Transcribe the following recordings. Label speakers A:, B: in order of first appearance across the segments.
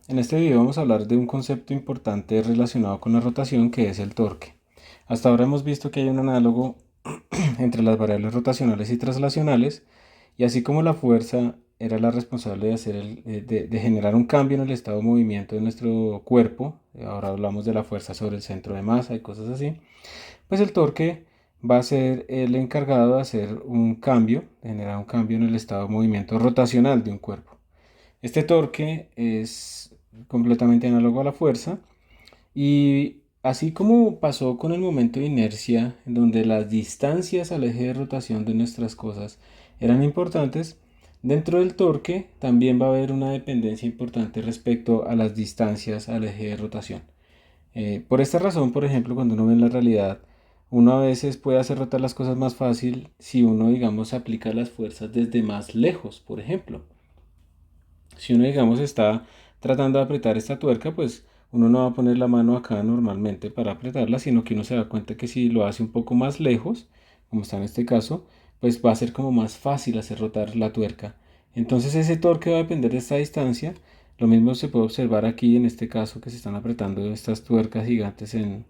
A: En este video vamos a hablar de un concepto importante relacionado con la rotación, que es el torque. Hasta ahora hemos visto que hay un análogo entre las variables rotacionales y translacionales, y así como la fuerza era la responsable de, de generar un cambio en el estado de movimiento de nuestro cuerpo, ahora hablamos de la fuerza sobre el centro de masa y cosas así, pues el torque va a ser el encargado de hacer un cambio, de generar un cambio en el estado de movimiento rotacional de un cuerpo. Este torque es completamente análogo a la fuerza y así como pasó con el momento de inercia, en donde las distancias al eje de rotación de nuestras cosas eran importantes, dentro del torque también va a haber una dependencia importante respecto a las distancias al eje de rotación. Por esta razón, por ejemplo, cuando uno ve en la realidad, uno a veces puede hacer rotar las cosas más fácil si uno, digamos, aplica las fuerzas desde más lejos, por ejemplo. Si uno, digamos, está tratando de apretar esta tuerca, pues uno no va a poner la mano acá normalmente para apretarla, sino que uno se da cuenta que si lo hace un poco más lejos, como está en este caso, pues va a ser como más fácil hacer rotar la tuerca. Entonces ese torque va a depender de esta distancia. Lo mismo se puede observar aquí en este caso que se están apretando estas tuercas gigantes en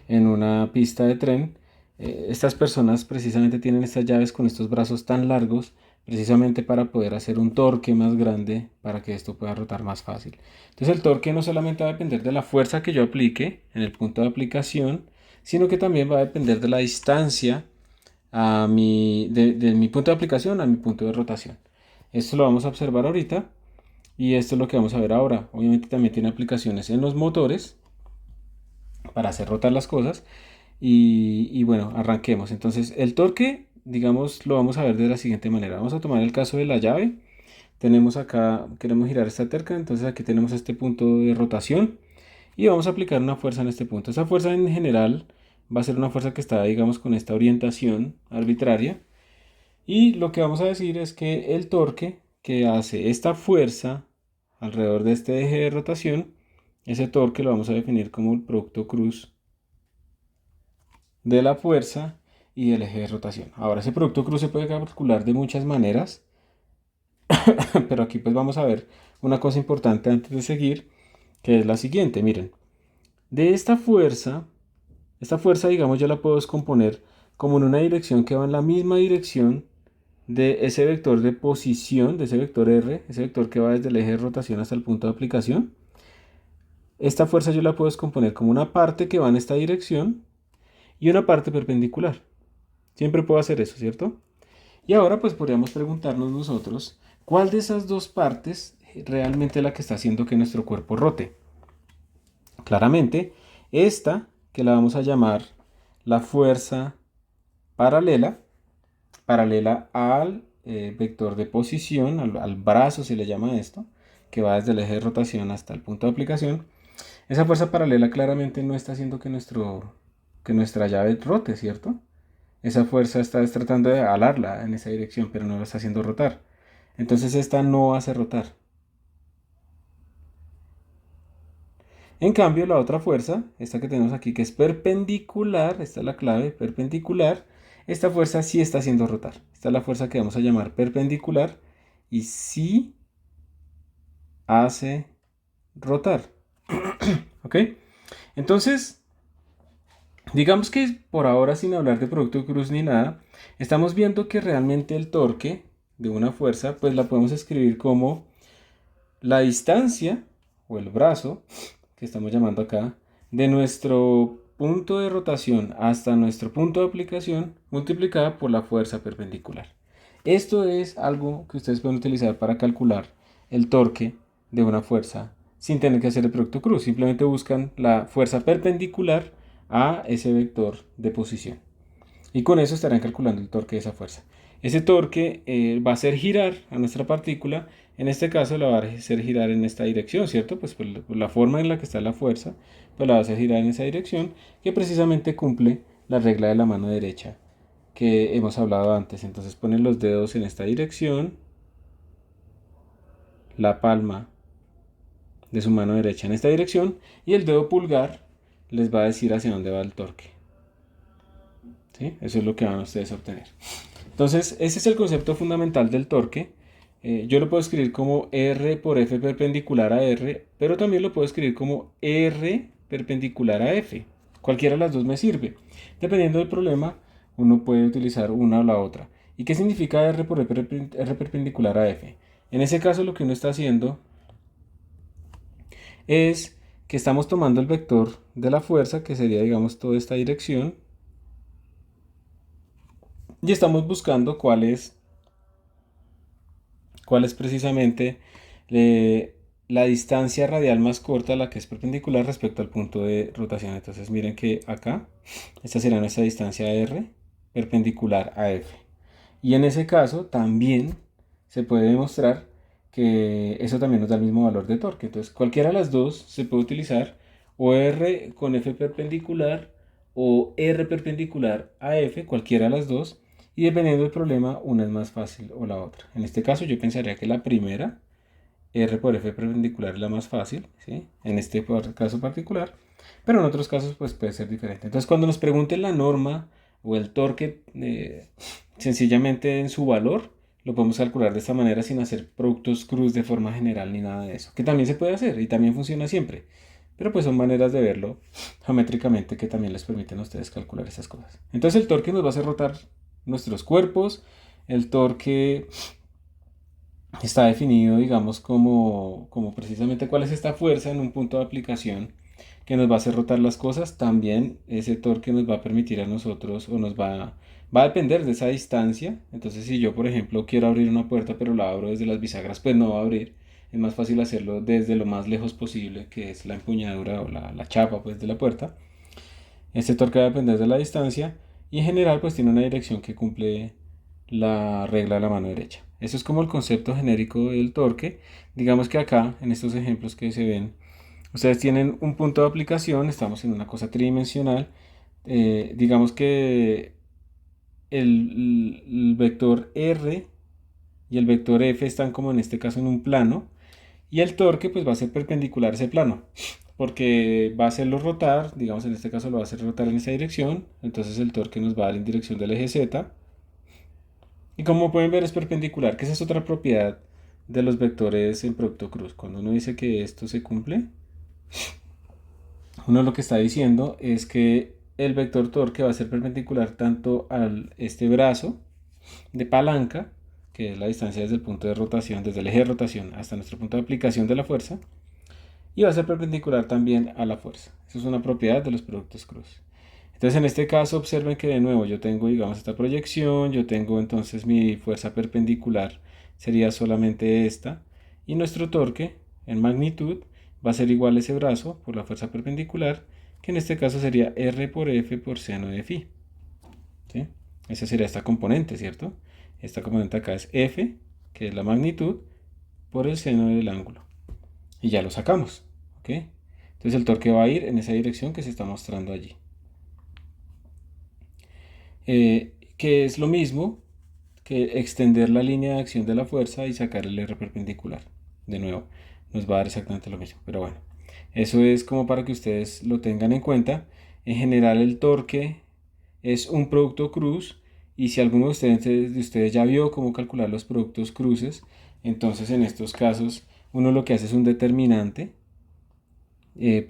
A: una pista de tren. Estas personas precisamente tienen estas llaves con estos brazos tan largos precisamente para poder hacer un torque más grande para que esto pueda rotar más fácil. Entonces el torque no solamente va a depender de la fuerza que yo aplique en el punto de aplicación, sino que también va a depender de la distancia de mi punto de aplicación a mi punto de rotación. Esto lo vamos a observar ahorita y esto es lo que vamos a ver ahora. Obviamente también tiene aplicaciones en los motores para hacer rotar las cosas. Y bueno, arranquemos. Entonces, el torque, digamos, lo vamos a ver de la siguiente manera. Vamos a tomar el caso de la llave. Tenemos acá, queremos girar esta terca, entonces aquí tenemos este punto de rotación y vamos a aplicar una fuerza en este punto. Esa fuerza en general va a ser una fuerza que está, digamos, con esta orientación arbitraria. Y lo que vamos a decir es que el torque que hace esta fuerza alrededor de este eje de rotación, ese torque lo vamos a definir como el producto cruz de la fuerza y del eje de rotación. Ahora, ese producto cruz se puede calcular de muchas maneras, pero aquí pues vamos a ver una cosa importante antes de seguir, que es la siguiente. Miren, de esta fuerza digamos yo la puedo descomponer como en una dirección que va en la misma dirección de ese vector de posición, de ese vector R, ese vector que va desde el eje de rotación hasta el punto de aplicación. Esta fuerza yo la puedo descomponer como una parte que va en esta dirección y una parte perpendicular. Siempre puedo hacer eso, ¿cierto? Y ahora pues podríamos preguntarnos nosotros, ¿cuál de esas dos partes realmente es la que está haciendo que nuestro cuerpo rote? Claramente, esta, que la vamos a llamar la fuerza paralela, paralela al vector de posición, al brazo se le llama esto, que va desde el eje de rotación hasta el punto de aplicación. Esa fuerza paralela claramente no está haciendo que nuestra llave rote, ¿cierto? Esa fuerza está tratando de alarla en esa dirección, pero no la está haciendo rotar. Entonces esta no hace rotar. En cambio, la otra fuerza, esta que tenemos aquí, que es perpendicular, esta es la clave, perpendicular, esta fuerza sí está haciendo rotar. Esta es la fuerza que vamos a llamar perpendicular y sí hace rotar. ¿Ok? Entonces, digamos que por ahora, sin hablar de producto de cruz ni nada, estamos viendo que realmente el torque de una fuerza, pues la podemos escribir como la distancia o el brazo que estamos llamando acá de nuestro punto de rotación hasta nuestro punto de aplicación multiplicada por la fuerza perpendicular. Esto es algo que ustedes pueden utilizar para calcular el torque de una fuerza sin tener que hacer el producto cruz. Simplemente buscan la fuerza perpendicular a ese vector de posición. Y con eso estarán calculando el torque de esa fuerza. Ese torque va a hacer girar a nuestra partícula. En este caso la va a hacer girar en esta dirección, ¿cierto? Pues por la forma en la que está la fuerza, pues la va a hacer girar en esa dirección, que precisamente cumple la regla de la mano derecha que hemos hablado antes. Entonces ponen los dedos en esta dirección, la palma de su mano derecha en esta dirección y el dedo pulgar les va a decir hacia dónde va el torque. ¿Sí? Eso es lo que van a ustedes a obtener. Entonces, ese es el concepto fundamental del torque. Yo lo puedo escribir como R por F perpendicular a R, pero también lo puedo escribir como R perpendicular a F. Cualquiera de las dos me sirve. Dependiendo del problema, uno puede utilizar una o la otra. ¿Y qué significa R por R perpendicular a F? En ese caso lo que uno está haciendo es que estamos tomando el vector de la fuerza, que sería, digamos, toda esta dirección, y estamos buscando cuál es precisamente la distancia radial más corta a la que es perpendicular respecto al punto de rotación. Entonces miren que acá, esta será nuestra distancia R perpendicular a F. Y en ese caso también se puede demostrar que eso también nos da el mismo valor de torque. Entonces cualquiera de las dos se puede utilizar, o R con F perpendicular o R perpendicular a F, cualquiera de las dos. Y dependiendo del problema, una es más fácil o la otra. En este caso yo pensaría que la primera, R por F perpendicular, es la más fácil, ¿sí? En este caso particular. Pero en otros casos pues puede ser diferente. Entonces cuando nos pregunten la norma o el torque, sencillamente en su valor, lo podemos calcular de esta manera sin hacer productos cruz de forma general ni nada de eso. Que también se puede hacer y también funciona siempre. Pero pues son maneras de verlo geométricamente que también les permiten a ustedes calcular esas cosas. Entonces el torque nos va a hacer rotar nuestros cuerpos. El torque está definido, digamos, como precisamente cuál es esta fuerza en un punto de aplicación que nos va a hacer rotar las cosas. También ese torque nos va a permitir a nosotros, o va a depender de esa distancia. Entonces, si yo, por ejemplo, quiero abrir una puerta, pero la abro desde las bisagras, pues no va a abrir. Es más fácil hacerlo desde lo más lejos posible, que es la empuñadura o la chapa, pues, de la puerta. Este torque va a depender de la distancia y en general pues tiene una dirección que cumple la regla de la mano derecha. Eso es como el concepto genérico del torque. Digamos que acá, en estos ejemplos que se ven, ustedes tienen un punto de aplicación, estamos en una cosa tridimensional. Digamos que el vector R y el vector F están como en este caso en un plano y el torque pues va a ser perpendicular a ese plano porque va a hacerlo rotar, digamos en este caso lo va a hacer rotar en esta dirección, entonces el torque nos va a dar en dirección del eje Z. Y como pueden ver es perpendicular, que esa es otra propiedad de los vectores en producto cruz. Cuando uno dice que esto se cumple, uno lo que está diciendo es que el vector torque va a ser perpendicular tanto a este brazo de palanca, que es la distancia desde el punto de rotación, desde el eje de rotación hasta nuestro punto de aplicación de la fuerza, y va a ser perpendicular también a la fuerza. Eso es una propiedad de los productos cruz. Entonces en este caso observen que de nuevo yo tengo, digamos, esta proyección, yo tengo entonces mi fuerza perpendicular sería solamente esta, y nuestro torque en magnitud va a ser igual a ese brazo por la fuerza perpendicular, que en este caso sería R por F por seno de phi. ¿Sí? Esa sería esta componente, ¿cierto? Esta componente acá es F, que es la magnitud, por el seno del ángulo. Y ya lo sacamos, ¿ok? Entonces el torque va a ir en esa dirección que se está mostrando allí. Que es lo mismo que extender la línea de acción de la fuerza y sacar el R perpendicular. De nuevo, nos va a dar exactamente lo mismo, pero bueno, eso es como para que ustedes lo tengan en cuenta. En general el torque es un producto cruz y si alguno de ustedes ya vio cómo calcular los productos cruces, entonces en estos casos uno lo que hace es un determinante,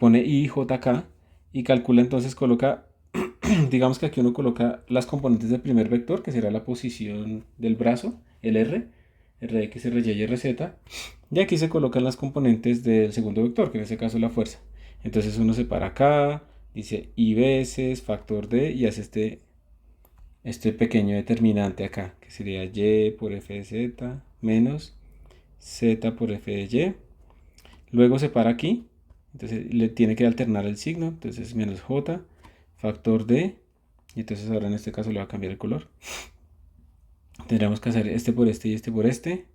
A: pone IJK y calcula, entonces coloca, digamos que aquí uno coloca las componentes del primer vector, que será la posición del brazo, el R, Rx, Ry y Rz, y aquí se colocan las componentes del segundo vector, que en este caso es la fuerza. Entonces uno separa acá, dice I veces factor D y hace este pequeño determinante acá, que sería Y por F de Z menos Z por F de Y. Luego separa aquí, entonces le tiene que alternar el signo, entonces menos J, factor D, y entonces ahora en este caso le va a cambiar el color. Tendríamos que hacer este por este y este por este.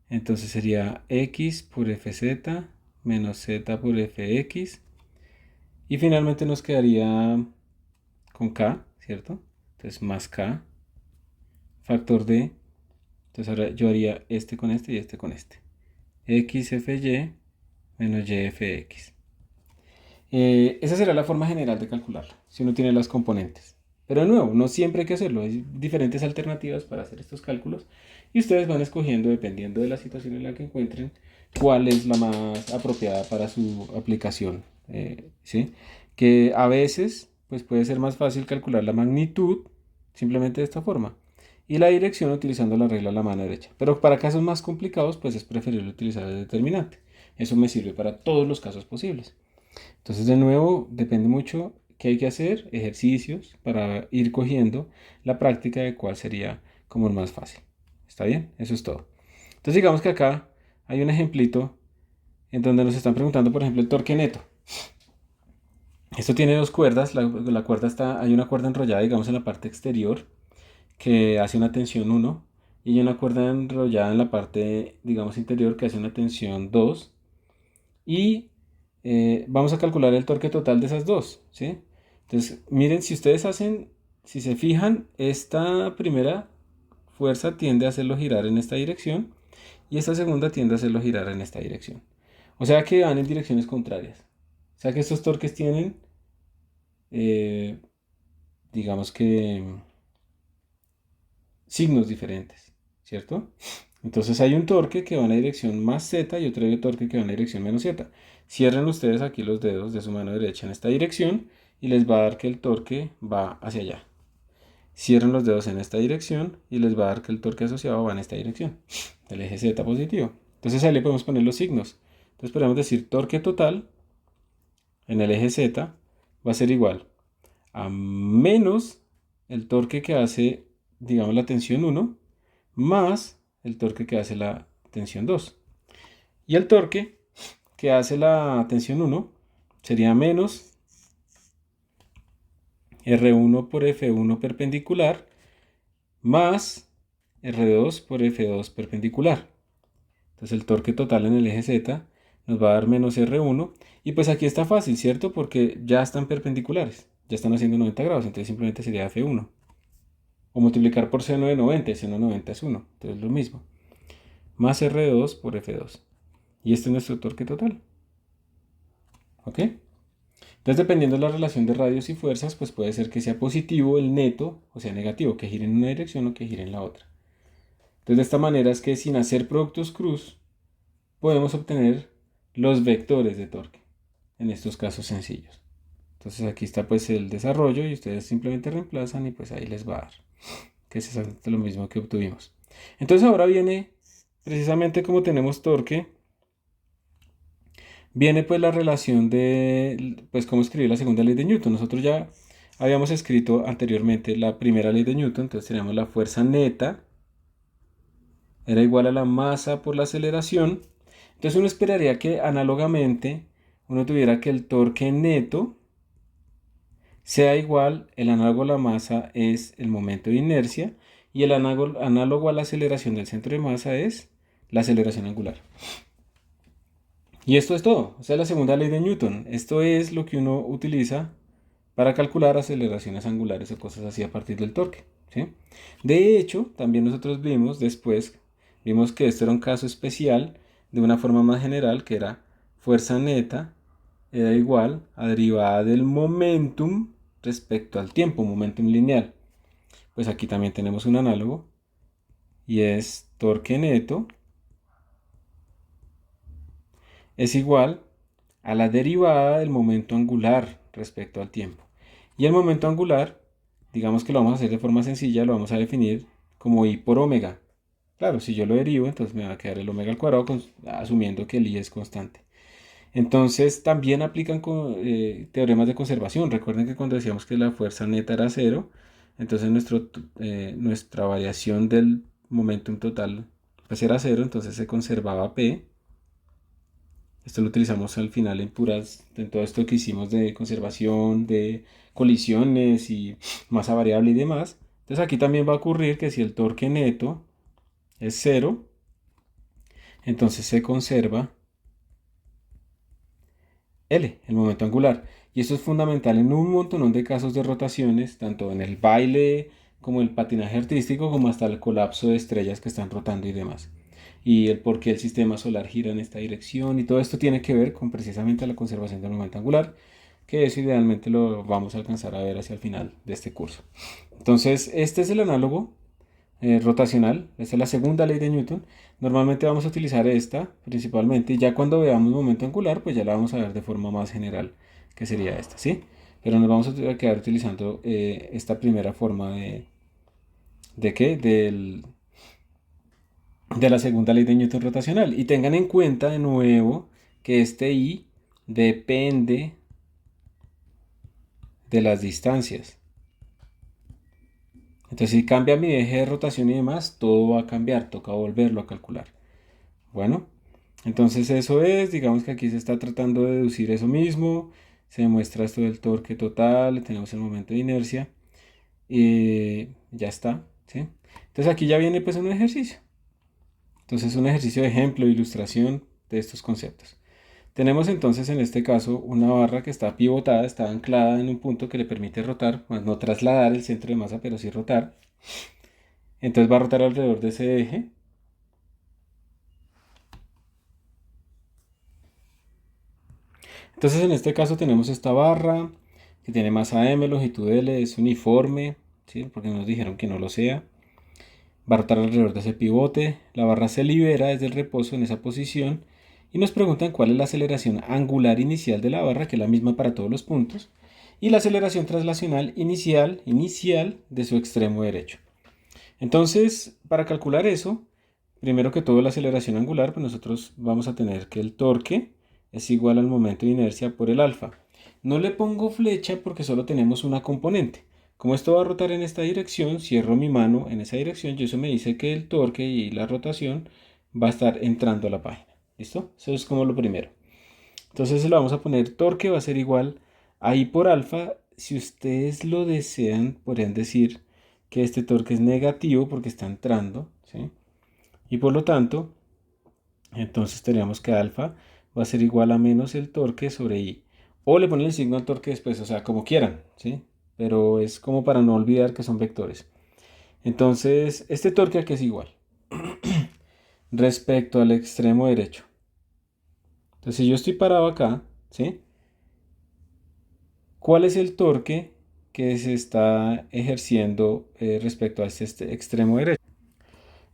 A: Entonces sería X por FZ menos Z por FX. Y finalmente nos quedaría con K, ¿cierto? Entonces más K, factor D. Entonces ahora yo haría este con este y este con este. XFY menos YFX. Esa será la forma general de calcularlo, si uno tiene las componentes. Pero de nuevo, no siempre hay que hacerlo. Hay diferentes alternativas para hacer estos cálculos y ustedes van escogiendo, dependiendo de la situación en la que encuentren, cuál es la más apropiada para su aplicación. ¿Sí? Que a veces pues puede ser más fácil calcular la magnitud simplemente de esta forma y la dirección utilizando la regla a la mano derecha. Pero para casos más complicados pues es preferible utilizar el determinante. Eso me sirve para todos los casos posibles. Entonces, de nuevo, depende mucho qué hay que hacer, ejercicios para ir cogiendo la práctica de cuál sería como el más fácil. ¿Está bien? Eso es todo. Entonces, digamos que acá hay un ejemplito en donde nos están preguntando, por ejemplo, el torque neto. Esto tiene dos cuerdas, la cuerda está, hay una cuerda enrollada, digamos, en la parte exterior que hace una tensión 1 y hay una cuerda enrollada en la parte, digamos, interior que hace una tensión 2 y vamos a calcular el torque total de esas dos, ¿sí? Entonces, miren, si ustedes hacen, si se fijan, esta primera fuerza tiende a hacerlo girar en esta dirección y esta segunda tiende a hacerlo girar en esta dirección. O sea que van en direcciones contrarias. O sea que estos torques tienen, eh, digamos que, signos diferentes, ¿cierto? Entonces hay un torque que va en la dirección más Z y otro torque que va en la dirección menos Z. Cierren ustedes aquí los dedos de su mano derecha en esta dirección y les va a dar que el torque va hacia allá. Cierren los dedos en esta dirección y les va a dar que el torque asociado va en esta dirección, el eje Z positivo. Entonces ahí le podemos poner los signos. Entonces podemos decir torque total en el eje Z va a ser igual a menos el torque que hace, digamos, la tensión 1 más el torque que hace la tensión 2. Y el torque que hace la tensión 1 sería menos R1 por F1 perpendicular más R2 por F2 perpendicular. Entonces el torque total en el eje Z nos va a dar menos R1. Y pues aquí está fácil, ¿cierto? Porque ya están perpendiculares, ya están haciendo 90 grados, entonces simplemente sería F1. O multiplicar por seno de 90, y seno de 90 es 1, entonces es lo mismo. Más R2 por F2. Y este es nuestro torque total. ¿Ok? Entonces, dependiendo de la relación de radios y fuerzas, pues puede ser que sea positivo el neto, o sea negativo, que gire en una dirección o que gire en la otra. Entonces, de esta manera es que sin hacer productos cruz, podemos obtener los vectores de torque, en estos casos sencillos. Entonces, aquí está pues el desarrollo y ustedes simplemente reemplazan y pues ahí les va a dar, que es exactamente lo mismo que obtuvimos. Entonces, ahora viene, precisamente como tenemos torque, viene pues la relación de, pues cómo escribir la segunda ley de Newton. Nosotros ya habíamos escrito anteriormente la primera ley de Newton, entonces teníamos la fuerza neta, era igual a la masa por la aceleración. Entonces uno esperaría que análogamente uno tuviera que el torque neto sea igual, el análogo a la masa es el momento de inercia y el análogo a la aceleración del centro de masa es la aceleración angular. Y esto es todo, o sea, la segunda ley de Newton. Esto es lo que uno utiliza para calcular aceleraciones angulares o cosas así a partir del torque, ¿sí? De hecho, también nosotros vimos que esto era un caso especial de una forma más general, que era fuerza neta era igual a derivada del momentum respecto al tiempo, momentum lineal. Pues aquí también tenemos un análogo y es torque neto es igual a la derivada del momento angular respecto al tiempo. Y el momento angular, digamos que lo vamos a hacer de forma sencilla, lo vamos a definir como I por omega. Claro, si yo lo derivo, entonces me va a quedar el omega al cuadrado, asumiendo que el I es constante. Entonces también aplican teoremas de conservación. Recuerden que cuando decíamos que la fuerza neta era cero, entonces nuestra variación del momentum total pues era cero, entonces se conservaba P. Esto lo utilizamos al final en todo esto que hicimos de conservación, de colisiones y masa variable y demás. Entonces aquí también va a ocurrir que si el torque neto es cero, entonces se conserva L, el momento angular. Y esto es fundamental en un montón de casos de rotaciones, tanto en el baile como el patinaje artístico, como hasta el colapso de estrellas que están rotando y demás. Y el por qué el sistema solar gira en esta dirección. Y todo esto tiene que ver con precisamente la conservación del momento angular, que eso idealmente lo vamos a alcanzar a ver hacia el final de este curso. Entonces, este es el análogo rotacional. Esta es la segunda ley de Newton. Normalmente vamos a utilizar esta principalmente. Y ya cuando veamos momento angular, pues ya la vamos a ver de forma más general, que sería esta, ¿sí? Pero nos vamos a quedar utilizando esta primera forma ¿de qué? De la segunda ley de Newton rotacional. Y tengan en cuenta de nuevo que este I depende de las distancias. Entonces, si cambia mi eje de rotación y demás, todo va a cambiar, toca volverlo a calcular. Bueno, entonces eso es, digamos que aquí se está tratando de deducir eso mismo, se demuestra esto del torque total, tenemos el momento de inercia, y ya está, ¿sí? Entonces aquí ya viene pues un ejercicio. Entonces un ejercicio de ejemplo, ilustración de estos conceptos. Tenemos entonces en este caso una barra que está pivotada, está anclada en un punto que le permite rotar, pues no trasladar el centro de masa, pero sí rotar. Entonces va a rotar alrededor de ese eje. Entonces en este caso tenemos esta barra que tiene masa m, longitud L, es uniforme, ¿sí? Porque nos dijeron que no lo sea. Va a rotar alrededor de ese pivote. La barra se libera desde el reposo en esa posición. Y nos preguntan cuál es la aceleración angular inicial de la barra, que es la misma para todos los puntos. Y la aceleración traslacional inicial de su extremo derecho. Entonces, para calcular eso, primero que todo la aceleración angular, pues nosotros vamos a tener que el torque es igual al momento de inercia por el alfa. No le pongo flecha porque solo tenemos una componente. Como esto va a rotar en esta dirección, cierro mi mano en esa dirección y eso me dice que el torque y la rotación va a estar entrando a la página. ¿Listo? Eso es como lo primero. Entonces le vamos a poner torque va a ser igual a I por alfa. Si ustedes lo desean, podrían decir que este torque es negativo porque está entrando, ¿sí? Y por lo tanto, entonces tendríamos que alfa va a ser igual a menos el torque sobre I. O le ponen el signo al torque después, o sea, como quieran, ¿sí? Pero es como para no olvidar que son vectores. Entonces, este torque aquí es igual respecto al extremo derecho. Entonces, si yo estoy parado acá, ¿sí? ¿Cuál es el torque que se está ejerciendo respecto a este extremo derecho?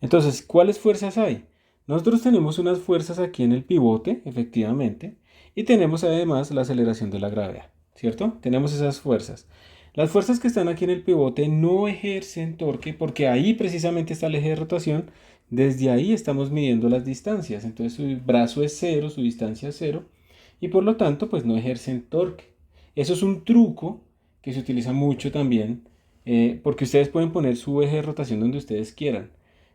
A: Entonces, ¿cuáles fuerzas hay? Nosotros tenemos unas fuerzas aquí en el pivote, efectivamente, y tenemos además la aceleración de la gravedad, ¿cierto? Tenemos esas fuerzas. Las fuerzas que están aquí en el pivote no ejercen torque porque ahí precisamente está el eje de rotación. Desde ahí estamos midiendo las distancias. Entonces su brazo es cero, su distancia es cero, y por lo tanto pues no ejercen torque. Eso es un truco que se utiliza mucho también porque ustedes pueden poner su eje de rotación donde ustedes quieran.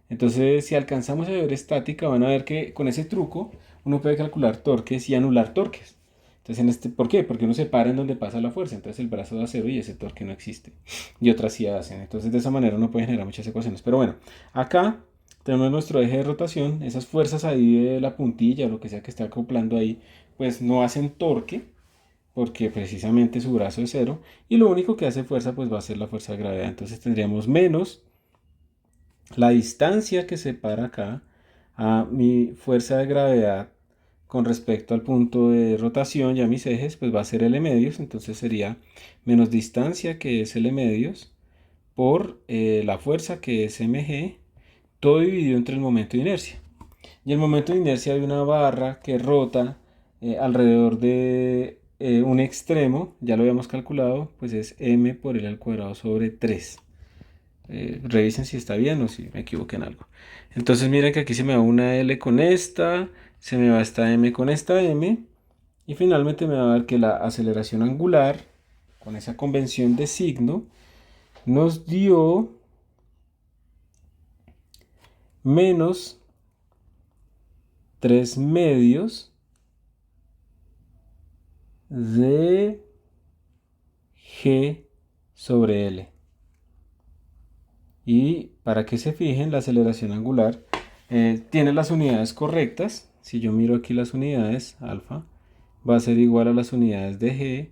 A: Entonces, si alcanzamos a ver estática, van a ver que con ese truco uno puede calcular torques y anular torques. Entonces, ¿por qué? Porque uno se para en donde pasa la fuerza. Entonces el brazo da cero y ese torque no existe. Y otras sí hacen. Entonces, de esa manera uno puede generar muchas ecuaciones. Pero bueno, acá tenemos nuestro eje de rotación. Esas fuerzas ahí de la puntilla o lo que sea que está acoplando ahí, pues no hacen torque porque precisamente su brazo es cero. Y lo único que hace fuerza, pues va a ser la fuerza de gravedad. Entonces tendríamos menos la distancia que separa acá a mi fuerza de gravedad con respecto al punto de rotación y a mis ejes, pues va a ser L medios, entonces sería menos distancia que es L medios por la fuerza que es mg, todo dividido entre el momento de inercia. Y el momento de inercia de una barra que rota alrededor de un extremo, ya lo habíamos calculado, pues es m por L al cuadrado sobre 3. Revisen si está bien o si me equivoqué en algo. Entonces miren que aquí se me va una L con esta, se me va esta M con esta M, y finalmente me va a dar que la aceleración angular, con esa convención de signo, nos dio menos 3 medios de G sobre L. Y para que se fijen, la aceleración angular tiene las unidades correctas. Si yo miro aquí las unidades, alfa va a ser igual a las unidades de G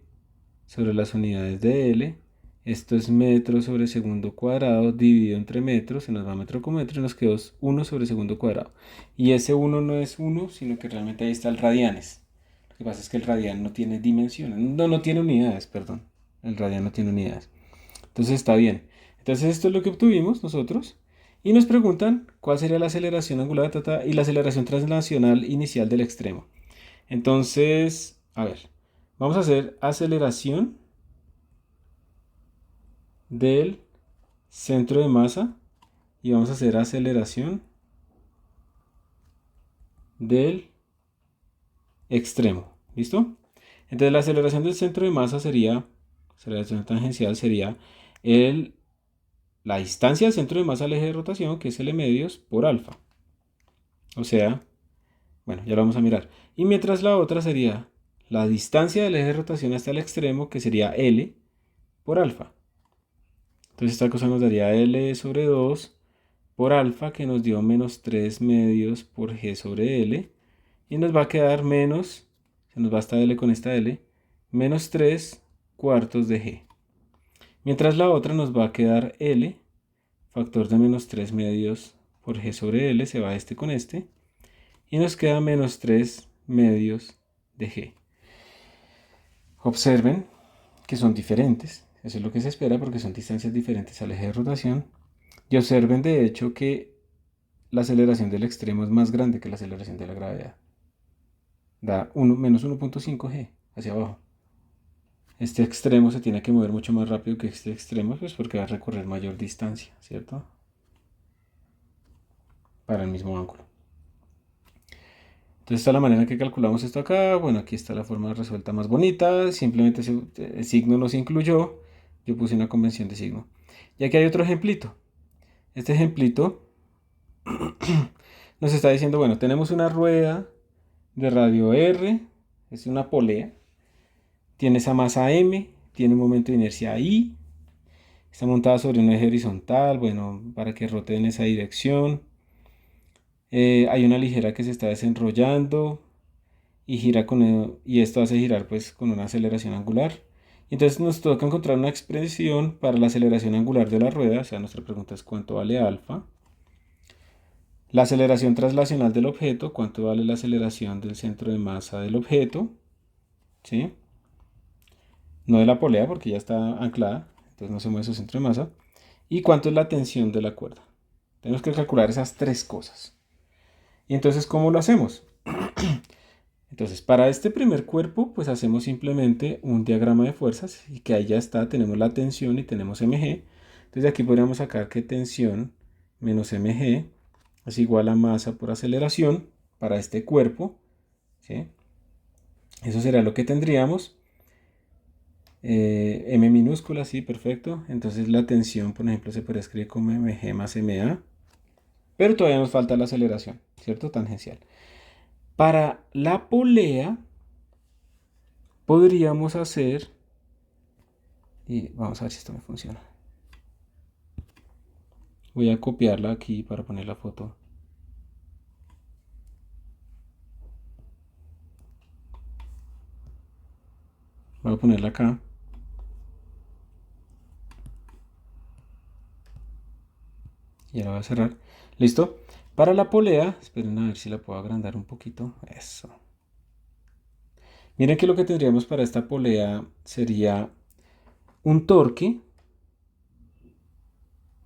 A: sobre las unidades de L. Esto es metro sobre segundo cuadrado dividido entre metros, se nos va metro con metro y nos quedó 1 sobre segundo cuadrado. Y ese 1 no es 1, sino que realmente ahí está el radianes. Lo que pasa es que el radian no tiene dimensiones, no tiene unidades, perdón. El radian no tiene unidades. Entonces está bien. Entonces esto es lo que obtuvimos nosotros. Y nos preguntan cuál sería la aceleración angular y la aceleración translacional inicial del extremo. Entonces, a ver, vamos a hacer aceleración del centro de masa y vamos a hacer aceleración del extremo. ¿Listo? Entonces la aceleración del centro de masa sería, aceleración tangencial sería la distancia del centro de masa al eje de rotación, que es L medios, por alfa. O sea, bueno, ya lo vamos a mirar. Y mientras la otra sería la distancia del eje de rotación hasta el extremo, que sería L por alfa. Entonces esta cosa nos daría L sobre 2 por alfa, que nos dio menos 3 medios por G sobre L. Y nos va a quedar menos, se nos va esta L con esta L, menos 3 cuartos de G. Mientras la otra nos va a quedar L, factor de menos 3 medios por G sobre L, se va este con este. Y nos queda menos 3 medios de G. Observen que son diferentes. Eso es lo que se espera porque son distancias diferentes al eje de rotación. Y observen de hecho que la aceleración del extremo es más grande que la aceleración de la gravedad. Da menos 1.5 G hacia abajo. Este extremo se tiene que mover mucho más rápido que este extremo, pues porque va a recorrer mayor distancia, ¿cierto? Para el mismo ángulo. Entonces está la manera en que calculamos esto acá. Bueno, aquí está la forma resuelta más bonita. Simplemente el signo no se incluyó. Yo puse una convención de signo. Y aquí hay otro ejemplito. Este ejemplito nos está diciendo, bueno, tenemos una rueda de radio R. Es una polea. Tiene esa masa M. Tiene un momento de inercia I. Está montada sobre un eje horizontal. Bueno, para que rote en esa dirección. Hay una ligera que se está desenrollando. Y esto hace girar pues con una aceleración angular. Entonces nos toca encontrar una expresión para la aceleración angular de la rueda. O sea, nuestra pregunta es cuánto vale alfa. La aceleración translacional del objeto, cuánto vale la aceleración del centro de masa del objeto. ¿Sí? No de la polea porque ya está anclada, entonces no se mueve su centro de masa. Y cuánto es la tensión de la cuerda. Tenemos que calcular esas tres cosas. Y entonces, ¿cómo lo hacemos? Entonces, para este primer cuerpo, pues hacemos simplemente un diagrama de fuerzas y que ahí ya está, tenemos la tensión y tenemos mg. Entonces, de aquí podríamos sacar que tensión menos mg es igual a masa por aceleración para este cuerpo, ¿sí? Eso será lo que tendríamos. M minúscula, sí, perfecto. Entonces, la tensión, por ejemplo, se podría escribir como mg más ma. Pero todavía nos falta la aceleración, ¿cierto? Tangencial. Para la polea podríamos hacer, y vamos a ver si esto me funciona. Voy a copiarla aquí para poner la foto. Voy a ponerla acá. Y ahora voy a cerrar. ¿Listo? Para la polea, esperen a ver si la puedo agrandar un poquito. Eso. Miren que lo que tendríamos para esta polea sería un torque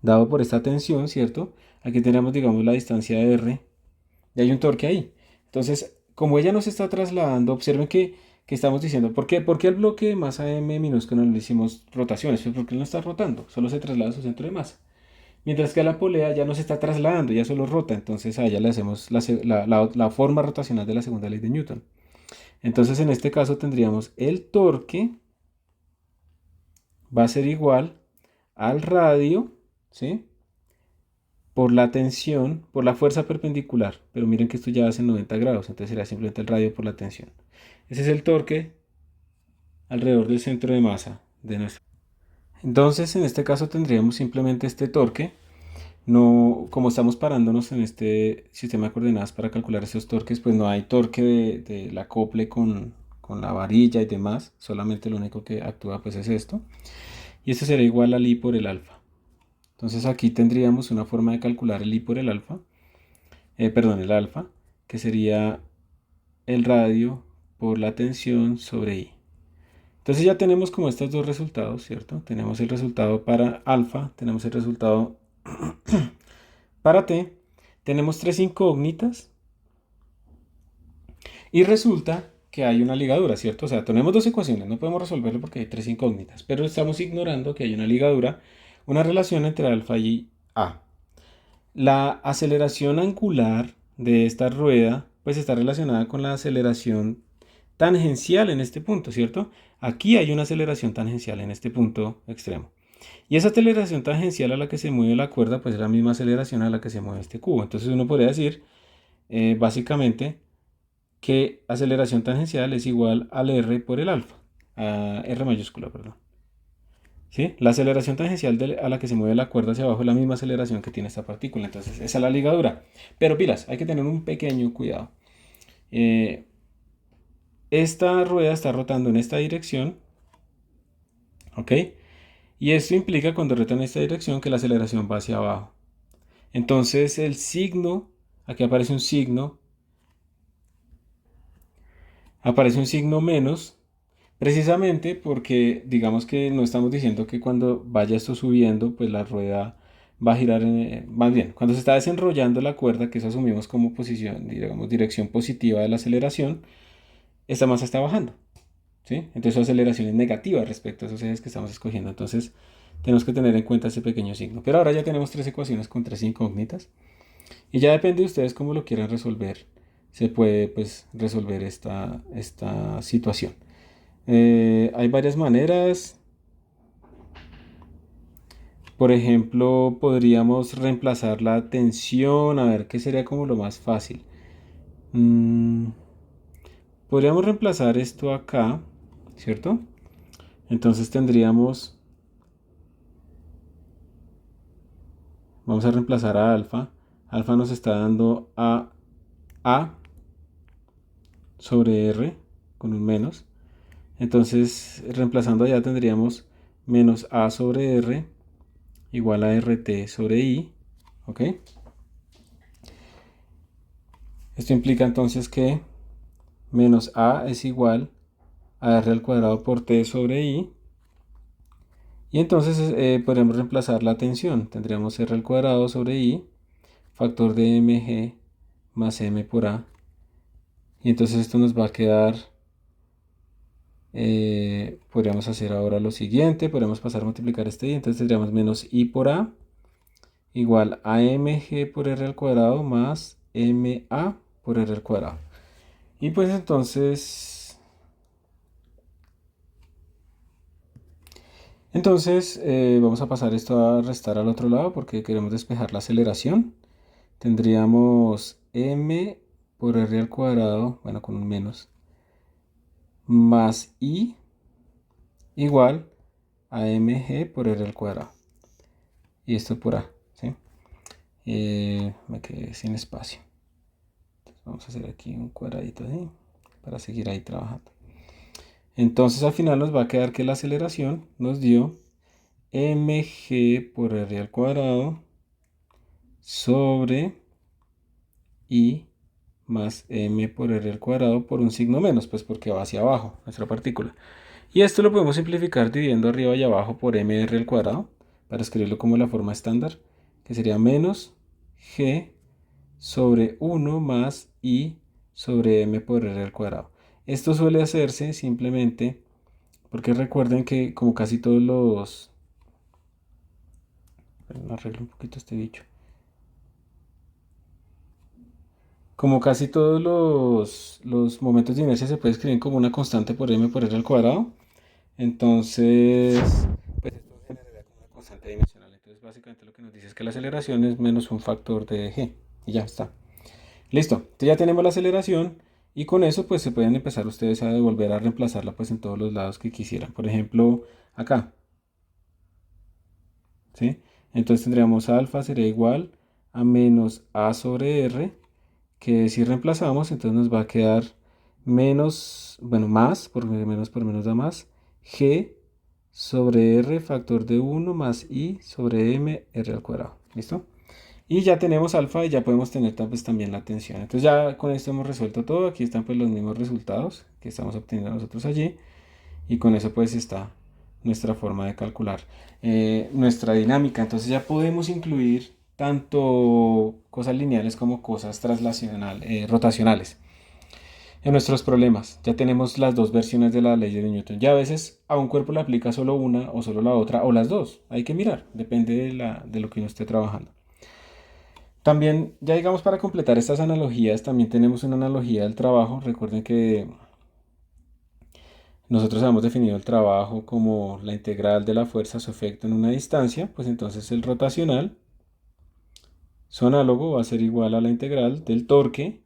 A: dado por esta tensión, ¿cierto? Aquí tenemos, digamos, la distancia de R y hay un torque ahí. Entonces, como ella nos está trasladando, observen que estamos diciendo, ¿por qué al bloque de masa M minúsculo no le hicimos rotaciones? Pues porque él no está rotando, solo se traslada a su centro de masa. Mientras que a la polea ya no se está trasladando, ya solo rota. Entonces a ella le hacemos la forma rotacional de la segunda ley de Newton. Entonces en este caso tendríamos el torque va a ser igual al radio, ¿sí? Por la tensión, por la fuerza perpendicular. Pero miren que esto ya hace 90 grados, entonces sería simplemente el radio por la tensión. Ese es el torque alrededor del centro de masa de nuestro. Entonces en este caso tendríamos simplemente este torque. No, como estamos parándonos en este sistema de coordenadas para calcular esos torques, pues no hay torque del acople con la varilla y demás, solamente lo único que actúa pues es esto. Y esto será igual al I por el alfa. Entonces aquí tendríamos una forma de calcular el I por el alfa, el alfa, que sería el radio por la tensión sobre I. Entonces ya tenemos como estos dos resultados, ¿cierto? Tenemos el resultado para alfa, tenemos el resultado Para t tenemos tres incógnitas y resulta que hay una ligadura, ¿cierto? O sea, tenemos dos ecuaciones, no podemos resolverlo porque hay tres incógnitas, pero estamos ignorando que hay una ligadura, una relación entre alfa y a. La aceleración angular de esta rueda pues está relacionada con la aceleración tangencial en este punto, ¿cierto? Aquí hay una aceleración tangencial en este punto extremo. Y esa aceleración tangencial a la que se mueve la cuerda pues es la misma aceleración a la que se mueve este cubo. Entonces uno podría decir básicamente que aceleración tangencial es igual al r por el alfa, a r mayúscula, perdón. ¿Sí? La aceleración tangencial a la que se mueve la cuerda hacia abajo es la misma aceleración que tiene esta partícula. Entonces, esa es la ligadura. Pero pilas, hay que tener un pequeño cuidado. Esta rueda está rotando en esta dirección. ¿Ok? Y esto implica cuando rota en esta dirección que la aceleración va hacia abajo. Entonces, el signo, aquí aparece un signo menos. Precisamente porque digamos que no estamos diciendo que cuando vaya esto subiendo, pues la rueda va a girar, más bien, cuando se está desenrollando la cuerda, que eso asumimos como posición, digamos, dirección positiva de la aceleración, esta masa está bajando, ¿sí? Entonces su aceleración es negativa respecto a esos ejes que estamos escogiendo. Entonces tenemos que tener en cuenta ese pequeño signo. Pero ahora ya tenemos tres ecuaciones con tres incógnitas y ya depende de ustedes cómo lo quieran resolver. Se puede pues resolver esta situación. Hay varias maneras. Por ejemplo, podríamos reemplazar la tensión. A ver, ¿qué sería como lo más fácil? Podríamos reemplazar esto acá, ¿cierto? Entonces tendríamos... Vamos a reemplazar a alfa. Alfa nos está dando a sobre r con un menos. Entonces, reemplazando allá tendríamos menos a sobre r igual a rt sobre i, ¿ok? Esto implica entonces que menos a es igual a r al cuadrado por t sobre i. Y entonces podríamos reemplazar la tensión. Tendríamos r al cuadrado sobre i, factor de mg más m por a. Y entonces esto nos va a quedar... podríamos hacer ahora lo siguiente. Podríamos pasar a multiplicar este i. Entonces tendríamos menos i por a igual a mg por r al cuadrado más ma por r al cuadrado. Y pues entonces vamos a pasar esto a restar al otro lado porque queremos despejar la aceleración. Tendríamos m por r al cuadrado, bueno, con un menos, más i igual a mg por r al cuadrado. Y esto por a, ¿sí? Me quedé sin espacio. Entonces vamos a hacer aquí un cuadradito así para seguir ahí trabajando. Entonces al final nos va a quedar que la aceleración nos dio mg por r al cuadrado sobre i más m por r al cuadrado por un signo menos, pues porque va hacia abajo nuestra partícula. Y esto lo podemos simplificar dividiendo arriba y abajo por mr al cuadrado para escribirlo como la forma estándar, que sería menos g sobre 1 más i sobre m por r al cuadrado. Esto suele hacerse simplemente porque recuerden que como casi todos los... Arreglo un poquito este bicho. Como casi todos los momentos de inercia se puede escribir como una constante por m por r al cuadrado. Entonces, pues esto generaría como una constante dimensional. Entonces, básicamente lo que nos dice es que la aceleración es menos un factor de g. Y ya está. Listo. Entonces ya tenemos la aceleración. Y con eso, pues se pueden empezar ustedes a volver a reemplazarla pues en todos los lados que quisieran. Por ejemplo, acá. ¿Sí? Entonces tendríamos alfa sería igual a menos a sobre r, que si reemplazamos, entonces nos va a quedar menos, bueno, más, por menos da más, g sobre r factor de 1 más i sobre m r al cuadrado. ¿Listo? Y ya tenemos alfa y ya podemos tener pues, también la tensión. Entonces ya con esto hemos resuelto todo. Aquí están pues los mismos resultados que estamos obteniendo nosotros allí. Y con eso pues está nuestra forma de calcular nuestra dinámica. Entonces ya podemos incluir tanto cosas lineales como cosas rotacionales. En nuestros problemas ya tenemos las dos versiones de la ley de Newton. Ya a veces a un cuerpo le aplica solo una o solo la otra o las dos. Hay que mirar, depende de lo que uno esté trabajando. También, ya digamos para completar estas analogías, también tenemos una analogía del trabajo. Recuerden que nosotros hemos definido el trabajo como la integral de la fuerza a su efecto en una distancia, pues entonces el rotacional, su análogo va a ser igual a la integral del torque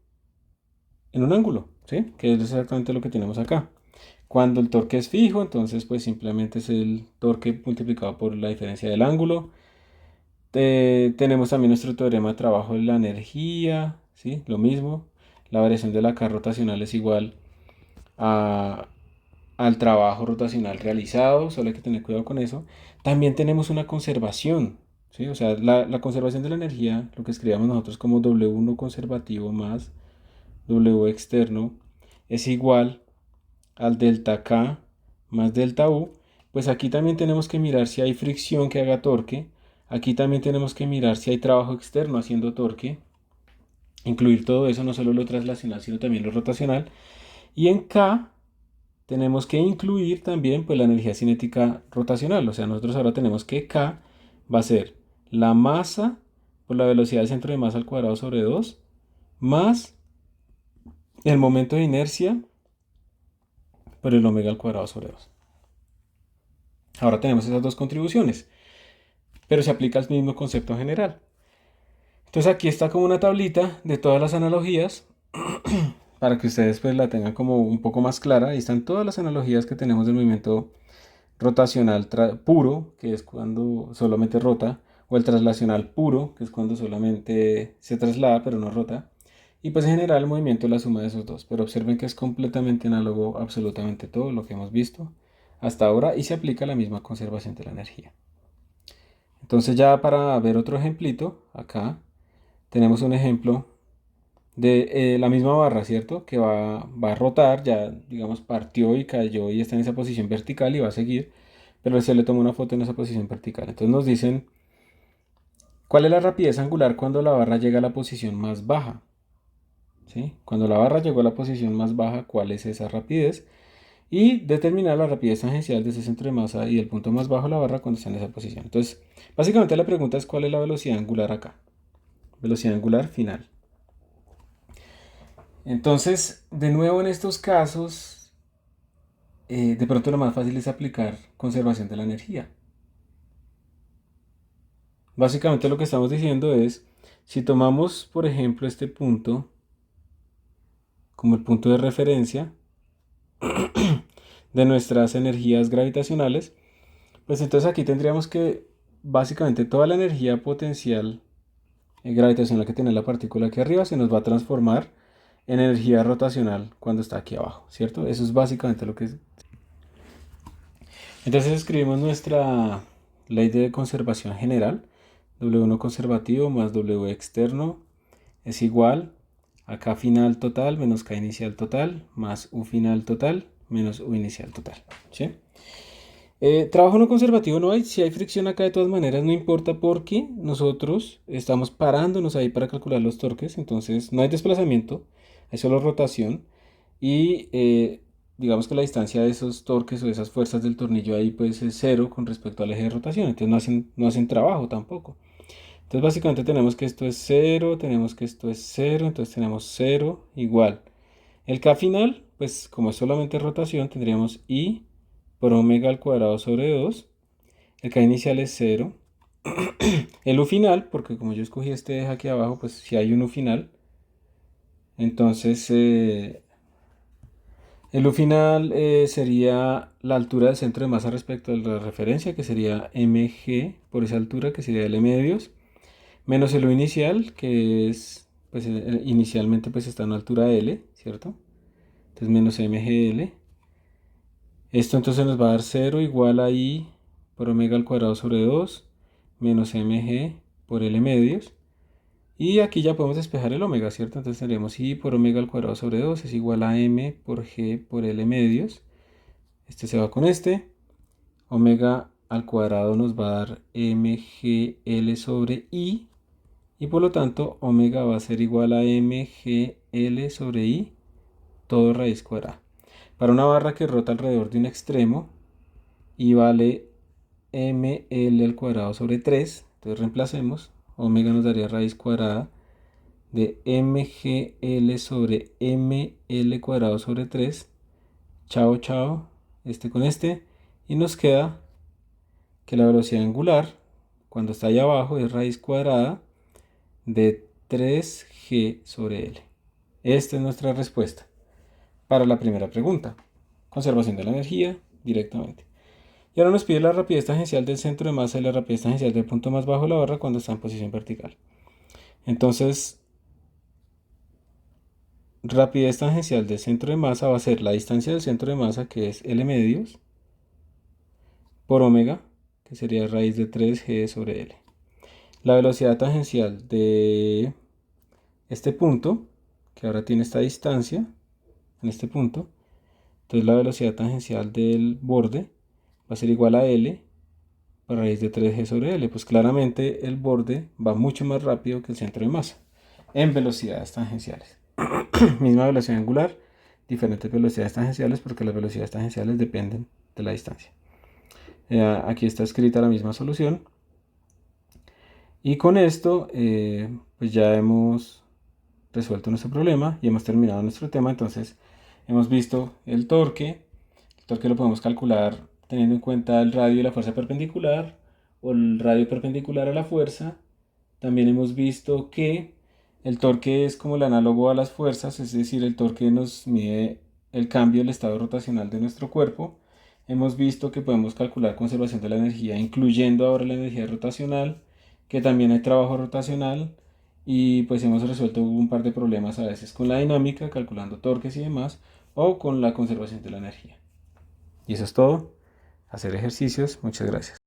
A: en un ángulo, ¿sí? Que es exactamente lo que tenemos acá. Cuando el torque es fijo, entonces pues simplemente es el torque multiplicado por la diferencia del ángulo. Tenemos también nuestro teorema de trabajo de la energía, ¿sí? Lo mismo. La variación de la carga rotacional es igual a, al trabajo rotacional realizado, solo hay que tener cuidado con eso. También tenemos una conservación, ¿sí? O sea, la conservación de la energía, lo que escribíamos nosotros como W1 conservativo más W externo, es igual al delta K más delta U. Pues aquí también tenemos que mirar si hay fricción que haga torque. Aquí también tenemos que mirar si hay trabajo externo haciendo torque. Incluir todo eso, no solo lo traslacional, sino también lo rotacional. Y en K tenemos que incluir también pues, la energía cinética rotacional. O sea, nosotros ahora tenemos que K va a ser la masa por la velocidad del centro de masa al cuadrado sobre 2 más el momento de inercia por el omega al cuadrado sobre 2. Ahora tenemos esas dos contribuciones, pero se aplica el mismo concepto general. Entonces aquí está como una tablita de todas las analogías para que ustedes pues la tengan como un poco más clara. Ahí están todas las analogías que tenemos del movimiento rotacional puro, que es cuando solamente rota, o el traslacional puro, que es cuando solamente se traslada pero no rota. Y pues en general el movimiento es la suma de esos dos, pero observen que es completamente análogo a absolutamente todo lo que hemos visto hasta ahora y se aplica la misma conservación de la energía. Entonces ya para ver otro ejemplito, acá tenemos un ejemplo de la misma barra, ¿cierto? Que va a rotar, ya digamos partió y cayó y está en esa posición vertical y va a seguir, pero se le tomó una foto en esa posición vertical. Entonces nos dicen, ¿cuál es la rapidez angular cuando la barra llega a la posición más baja? ¿Sí? Cuando la barra llegó a la posición más baja, ¿cuál es esa rapidez? Y determinar la rapidez tangencial de ese centro de masa y el punto más bajo de la barra cuando está en esa posición. Entonces, básicamente la pregunta es ¿cuál es la velocidad angular acá? Velocidad angular final. Entonces, de nuevo en estos casos, de pronto lo más fácil es aplicar conservación de la energía. Básicamente lo que estamos diciendo es, si tomamos, por ejemplo, este punto como el punto de referencia de nuestras energías gravitacionales, pues entonces aquí tendríamos que básicamente toda la energía potencial gravitacional que tiene la partícula aquí arriba se nos va a transformar en energía rotacional cuando está aquí abajo, ¿cierto? Eso es básicamente lo que es. Entonces escribimos nuestra ley de conservación general. W1 conservativo más W externo es igual a K final total menos K inicial total más U final total menos U inicial total. ¿Sí? Trabajo no conservativo no hay. Si hay fricción acá de todas maneras no importa porque nosotros estamos parándonos ahí para calcular los torques. Entonces no hay desplazamiento, hay solo rotación. Y digamos que la distancia de esos torques o de esas fuerzas del tornillo ahí pues es cero con respecto al eje de rotación. Entonces no hacen trabajo tampoco. Entonces básicamente tenemos que esto es cero, tenemos que esto es cero, entonces tenemos cero igual. El K final, pues como es solamente rotación, tendríamos I por omega al cuadrado sobre 2. El K inicial es cero. El U final, porque como yo escogí este eje aquí abajo, pues si hay un U final, entonces el U final sería la altura del centro de masa respecto a la referencia, que sería mg por esa altura, que sería el m de Dios, menos el U inicial, que es, pues inicialmente pues está en una altura L, ¿cierto? Entonces menos mgl. Esto entonces nos va a dar 0 igual a I por omega al cuadrado sobre 2 menos mg por L medios. Y aquí ya podemos despejar el omega, ¿cierto? Entonces tendremos I por omega al cuadrado sobre 2 es igual a m por g por L medios. Este se va con este. Omega al cuadrado nos va a dar mgl sobre I y por lo tanto omega va a ser igual a mgl sobre i todo raíz cuadrada. Para una barra que rota alrededor de un extremo y vale ml al cuadrado sobre 3, entonces reemplacemos, omega nos daría raíz cuadrada de mgl sobre ml cuadrado sobre 3, chao chao, este con este, y nos queda que la velocidad angular, cuando está allá abajo, es raíz cuadrada de 3g sobre l. Esta es nuestra respuesta para la primera pregunta. Conservación de la energía directamente. Y ahora nos pide la rapidez tangencial del centro de masa y la rapidez tangencial del punto más bajo de la barra cuando está en posición vertical. Entonces, rapidez tangencial del centro de masa va a ser la distancia del centro de masa, que es L medios, por omega, que sería raíz de 3g sobre L. La velocidad tangencial de este punto, que ahora tiene esta distancia, en este punto, entonces la velocidad tangencial del borde va a ser igual a L por raíz de 3g sobre L. Pues claramente el borde va mucho más rápido que el centro de masa en velocidades tangenciales. Misma velocidad angular, diferentes velocidades tangenciales porque las velocidades tangenciales dependen de la distancia. Aquí está escrita la misma solución. Y con esto pues ya hemos resuelto nuestro problema y hemos terminado nuestro tema. Entonces hemos visto el torque. El torque lo podemos calcular teniendo en cuenta el radio y la fuerza perpendicular o el radio perpendicular a la fuerza. También hemos visto que el torque es como el análogo a las fuerzas, es decir, el torque nos mide el cambio del estado rotacional de nuestro cuerpo. Hemos visto que podemos calcular conservación de la energía, incluyendo ahora la energía rotacional, que también hay trabajo rotacional, y pues hemos resuelto un par de problemas a veces con la dinámica, calculando torques y demás, o con la conservación de la energía. Y eso es todo. Hacer ejercicios. Muchas gracias.